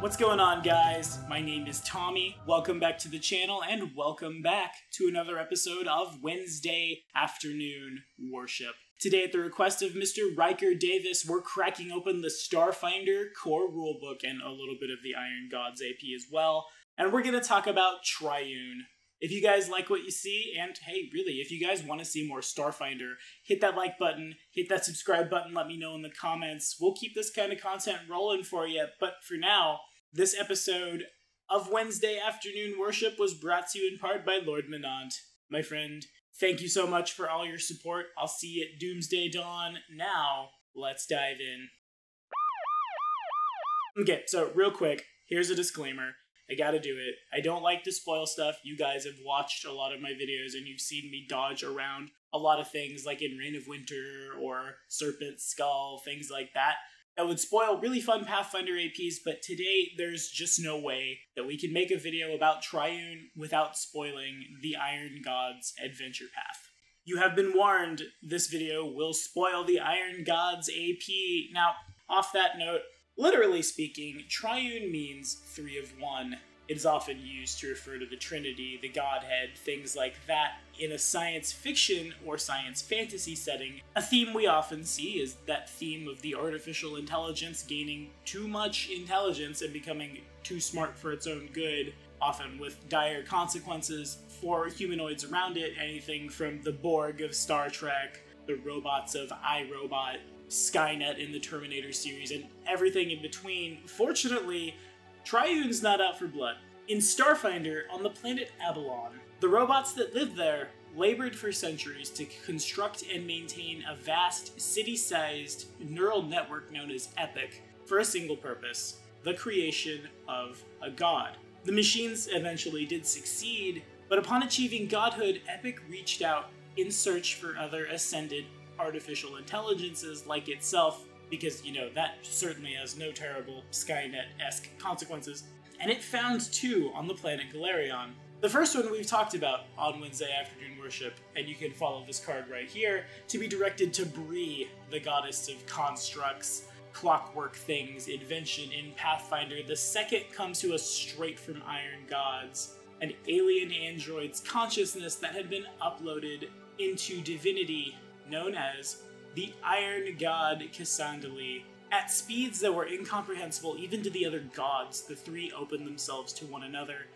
What's going on, guys? My name is Tommy. Welcome back to the channel and welcome back to another episode of Wednesday Afternoon Worship. Today, at the request of Mr. Riker Davis, we're cracking open the Starfinder core rulebook and a little bit of the Iron Gods AP as well. And we're going to talk about Triune. If you guys like what you see, and hey, really, if you guys want to see more Starfinder, hit that like button, hit that subscribe button, let me know in the comments. We'll keep this kind of content rolling for you, but for now, this episode of Wednesday Afternoon Worship was brought to you in part by Lord Menant. My friend, thank you so much for all your support. I'll see you at Doomsday Dawn. Now, let's dive in. Okay, so real quick, here's a disclaimer. I gotta do it. I don't like to spoil stuff. You guys have watched a lot of my videos and you've seen me dodge around a lot of things like in Reign of Winter or Serpent Skull, things like that. That would spoil really fun Pathfinder APs, but today there's just no way that we can make a video about Triune without spoiling the Iron Gods adventure path. You have been warned, this video will spoil the Iron Gods AP. Now, off that note, literally speaking, Triune means three of one. It is often used to refer to the Trinity, the Godhead, things like that. In a science fiction or science fantasy setting, a theme we often see is that theme of the artificial intelligence gaining too much intelligence and becoming too smart for its own good, often with dire consequences for humanoids around it, anything from the Borg of Star Trek, the robots of iRobot, Skynet in the Terminator series, and everything in between. Fortunately, Triune's not out for blood. In Starfinder, on the planet Abalon, the robots that lived there labored for centuries to construct and maintain a vast, city-sized neural network known as Epic for a single purpose: the creation of a god. The machines eventually did succeed, but upon achieving godhood, Epic reached out in search for other ascended artificial intelligences like itself, because, you know, that certainly has no terrible Skynet-esque consequences. And it found two on the planet Galerion. The first one we've talked about on Wednesday Afternoon Worship, and you can follow this card right here, to be directed to Bree, the goddess of constructs, clockwork things, invention in Pathfinder. The second comes to us straight from Iron Gods, an alien android's consciousness that had been uploaded into divinity known as the Iron God Cassandali. At speeds that were incomprehensible even to the other gods, the three opened themselves to one another,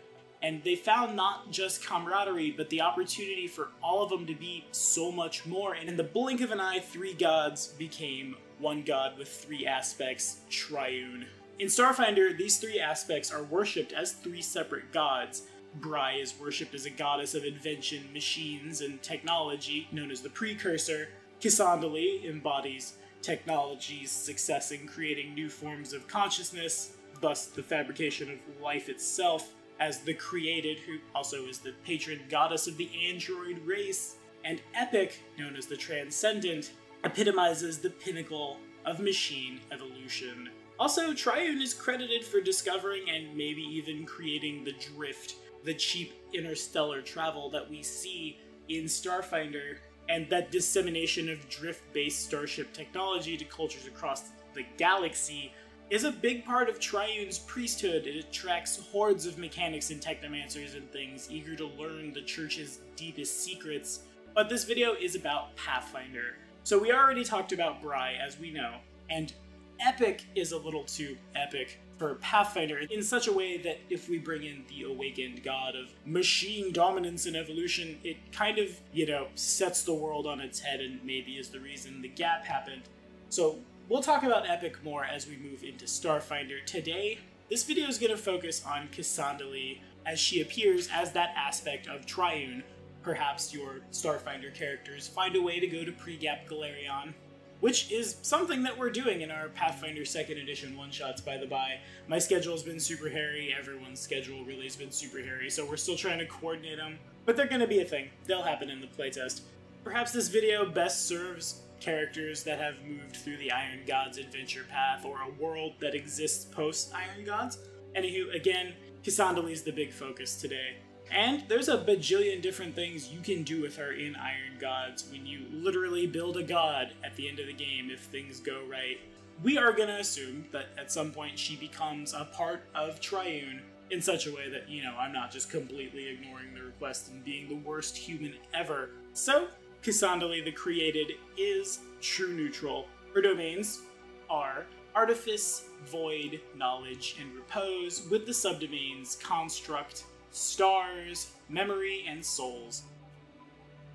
and they found not just camaraderie, but the opportunity for all of them to be so much more, and in the blink of an eye, three gods became one god with three aspects, Triune. In Starfinder, these three aspects are worshipped as three separate gods. Bry is worshipped as a goddess of invention, machines, and technology, known as the Precursor. Cassandali embodies technology's success in creating new forms of consciousness, thus the fabrication of life itself, as the Created, who also is the patron goddess of the android race. And Epic, known as the Transcendent, epitomizes the pinnacle of machine evolution. Also, Triune is credited for discovering and maybe even creating the drift, the cheap interstellar travel that we see in Starfinder, and that dissemination of drift-based starship technology to cultures across the galaxy is a big part of Triune's priesthood. It attracts hordes of mechanics and technomancers and things eager to learn the Church's deepest secrets. But this video is about Pathfinder. So we already talked about Bry, as we know, and Epic is a little too epic for Pathfinder in such a way that if we bring in the awakened god of machine dominance and evolution, it kind of, you know, sets the world on its head and maybe is the reason the gap happened. So we'll talk about Epic more as we move into Starfinder. Today, this video is going to focus on Cassandali as she appears as that aspect of Triune. Perhaps your Starfinder characters find a way to go to Pre-Gap Galerion, which is something that we're doing in our Pathfinder 2nd Edition one-shots, by the by. My schedule's been super hairy, everyone's schedule really has been super hairy, so we're still trying to coordinate them. But they're gonna be a thing. They'll happen in the playtest. Perhaps this video best serves characters that have moved through the Iron Gods adventure path, or a world that exists post-Iron Gods. Anywho, again, Cassandali's the big focus today. And there's a bajillion different things you can do with her in Iron Gods when you literally build a god at the end of the game if things go right. We are going to assume that at some point she becomes a part of Triune in such a way that, you know, I'm not just completely ignoring the request and being the worst human ever. So, Cassandra the Created is true neutral. Her domains are Artifice, Void, Knowledge, and Repose, with the subdomains Construct, Stars, Memory, and Souls.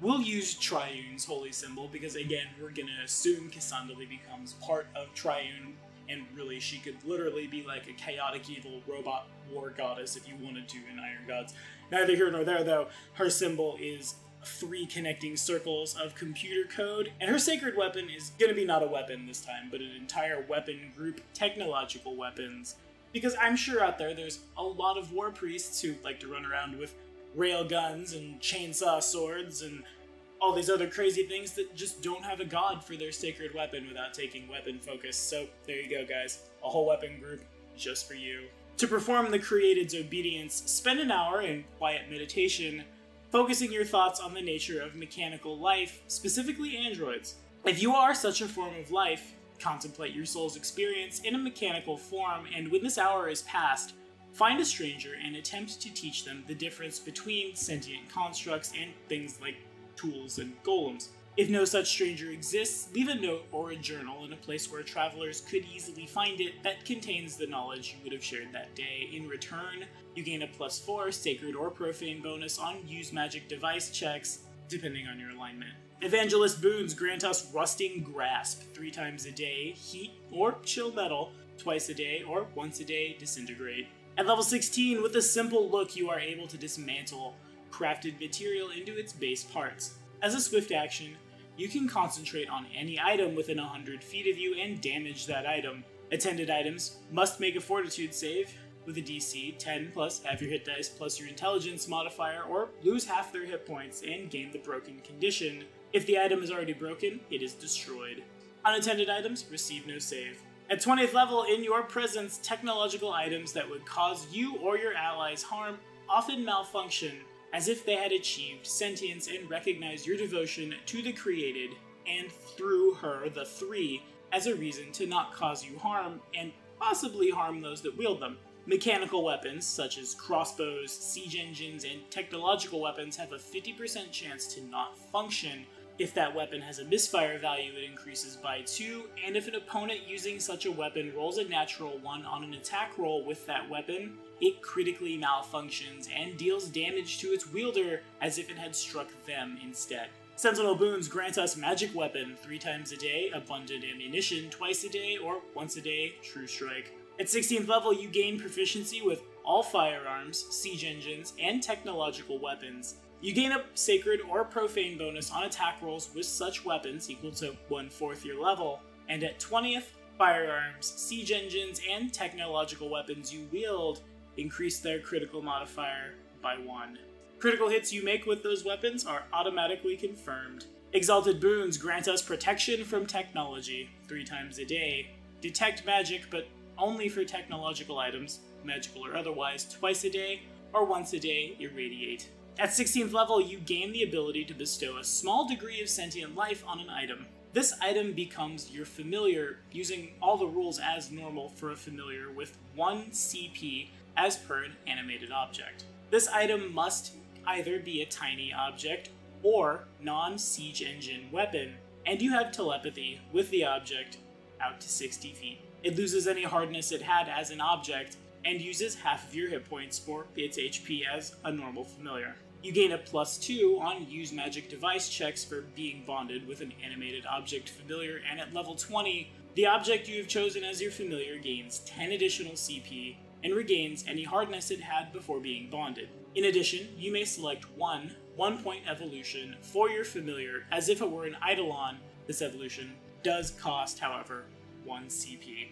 We'll use Triune's holy symbol because, again, we're going to assume Cassandra becomes part of Triune, and really she could literally be like a chaotic evil robot war goddess if you wanted to in Iron Gods. Neither here nor there, though. Her symbol is 3 connecting circles of computer code, and her sacred weapon is going to be not a weapon this time, but an entire weapon group, technological weapons. Because I'm sure out there's a lot of war priests who like to run around with rail guns and chainsaw swords and all these other crazy things that just don't have a god for their sacred weapon without taking weapon focus. So there you go, guys. A whole weapon group just for you. To perform the Created's obedience, spend an hour in quiet meditation, focusing your thoughts on the nature of mechanical life, specifically androids. If you are such a form of life, contemplate your soul's experience in a mechanical form, and when this hour is past, find a stranger and attempt to teach them the difference between sentient constructs and things like tools and golems. If no such stranger exists, leave a note or a journal in a place where travelers could easily find it that contains the knowledge you would have shared that day. In return, you gain a +4 sacred or profane bonus on use magic device checks, depending on your alignment. Evangelist boons grant us Rusting Grasp 3 times a day, Heat or Chill Metal twice a day, or once a day Disintegrate. At level 16, with a simple look, you are able to dismantle crafted material into its base parts. As a swift action, you can concentrate on any item within 100 feet of you and damage that item. Attended items must make a fortitude save with a DC 10 plus half your hit dice plus your intelligence modifier, or lose half their hit points and gain the broken condition. If the item is already broken, it is destroyed. Unattended items receive no save. At 20th level, in your presence, technological items that would cause you or your allies harm often malfunction, as if they had achieved sentience and recognize your devotion to the Created, and through her, the 3, as a reason to not cause you harm, and possibly harm those that wield them. Mechanical weapons, such as crossbows, siege engines, and technological weapons have a 50% chance to not function. If that weapon has a misfire value, it increases by 2, and if an opponent using such a weapon rolls a natural 1 on an attack roll with that weapon, it critically malfunctions and deals damage to its wielder as if it had struck them instead. Sentinel boons grant us Magic Weapon 3 times a day, Abundant Ammunition twice a day, or once a day, True Strike. At 16th level, you gain proficiency with all firearms, siege engines, and technological weapons. You gain a sacred or profane bonus on attack rolls with such weapons equal to 1/4 your level, and at 20th, firearms, siege engines, and technological weapons you wield increase their critical modifier by 1. Critical hits you make with those weapons are automatically confirmed. Exalted boons grant us protection from technology 3 times a day, detect magic but only for technological items, magical or otherwise, twice a day, or once a day, irradiate. At 16th level, you gain the ability to bestow a small degree of sentient life on an item. This item becomes your familiar, using all the rules as normal for a familiar with 1 CP as per an animated object. This item must either be a tiny object or non-siege engine weapon, and you have telepathy with the object out to 60 feet. It loses any hardness it had as an object, and uses half of your hit points for its HP as a normal familiar. You gain a +2 on use magic device checks for being bonded with an animated object familiar, and at level 20, the object you have chosen as your familiar gains 10 additional CP and regains any hardness it had before being bonded. In addition, you may select one 1-point evolution for your familiar as if it were an Eidolon. This evolution does cost, however, 1 CP.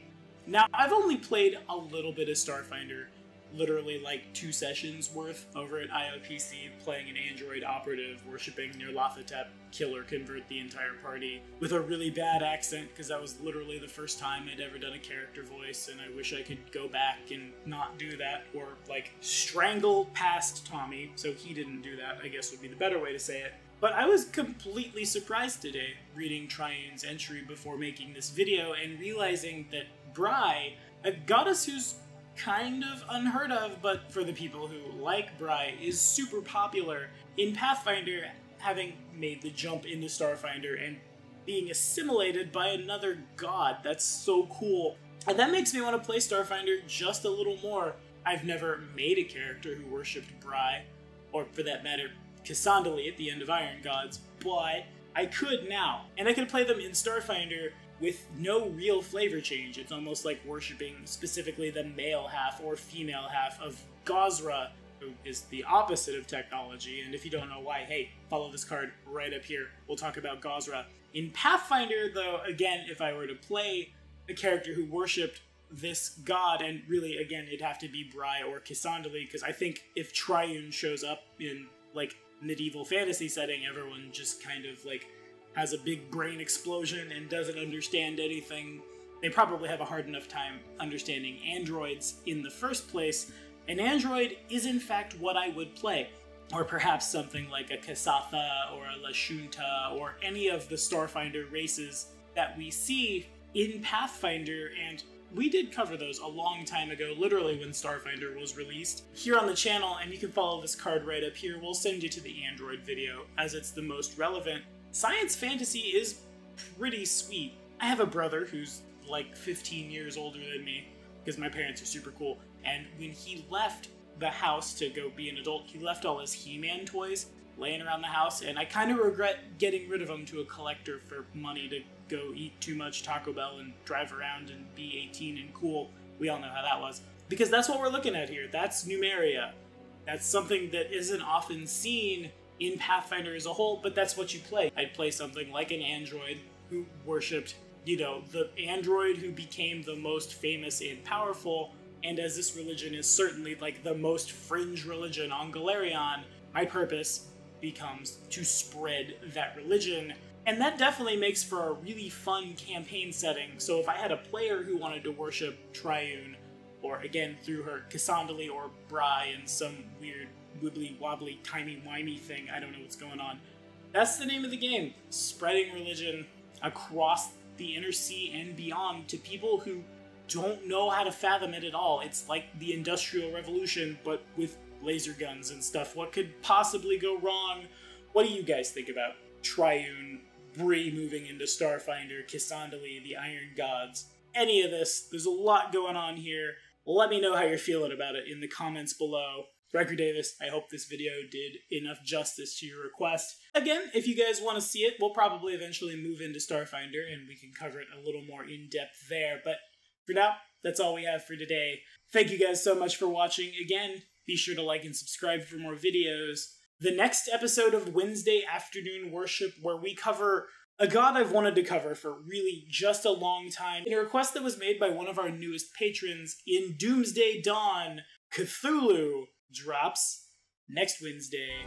Now, I've only played a little bit of Starfinder, literally like 2 sessions worth over at IOPC, playing an android operative worshipping Nyarlathotep, kill or convert the entire party with a really bad accent, because that was literally the first time I'd ever done a character voice, and I wish I could go back and not do that, or like strangle past Tommy so he didn't do that, I guess would be the better way to say it. But I was completely surprised today reading Triune's entry before making this video and realizing that Bry, a goddess who's kind of unheard of, but for the people who like Bry, is super popular in Pathfinder, having made the jump into Starfinder and being assimilated by another god. That's so cool. And that makes me want to play Starfinder just a little more. I've never made a character who worshipped Bry, or for that matter, Cassandali at the end of Iron Gods, but I could now. And I could play them in Starfinder with no real flavor change. It's almost like worshipping specifically the male half or female half of Gozra, who is the opposite of technology. And if you don't know why, hey, follow this card right up here. We'll talk about Gozra. In Pathfinder, though, again, if I were to play a character who worshipped this god, and really, again, it'd have to be Bry or Cassandali, because I think if Triune shows up in, like, medieval fantasy setting, everyone just kind of, like, has a big brain explosion and doesn't understand anything. They probably have a hard enough time understanding androids in the first place. An android is in fact what I would play. Or perhaps something like a Kasatha or a Lashunta or any of the Starfinder races that we see in Pathfinder, and we did cover those a long time ago, literally when Starfinder was released, here on the channel, and you can follow this card right up here. We'll send you to the android video, as it's the most relevant. Science fantasy is pretty sweet. I have a brother who's like 15 years older than me, because my parents are super cool, and when he left the house to go be an adult, he left all his He-Man toys laying around the house, and I kind of regret getting rid of them to a collector for money to go eat too much Taco Bell and drive around and be 18 and cool. We all know how that was. Because that's what we're looking at here. That's Numeria. That's something that isn't often seen in Pathfinder as a whole, but that's what you play. I'd play something like an android who worshipped, you know, the android who became the most famous and powerful, and as this religion is certainly like the most fringe religion on Galarion, my purpose becomes to spread that religion. And that definitely makes for a really fun campaign setting. So if I had a player who wanted to worship Triune, or again through her Cassandali or Bry in some weird wibbly wobbly timey-wimey thing, I don't know what's going on. That's the name of the game. Spreading religion across the inner sea and beyond to people who don't know how to fathom it at all. It's like the Industrial Revolution, but with laser guns and stuff. What could possibly go wrong? What do you guys think about Triune, Bree moving into Starfinder, Cassandali, the Iron Gods? Any of this? There's a lot going on here. Let me know how you're feeling about it in the comments below. Record Davis, I hope this video did enough justice to your request. Again, if you guys want to see it, we'll probably eventually move into Starfinder and we can cover it a little more in depth there. But for now, that's all we have for today. Thank you guys so much for watching. Again, be sure to like and subscribe for more videos. The next episode of Wednesday Afternoon Worship, where we cover a god I've wanted to cover for really just a long time, in a request that was made by one of our newest patrons, in Doomsday Dawn, Cthulhu, drops next Wednesday.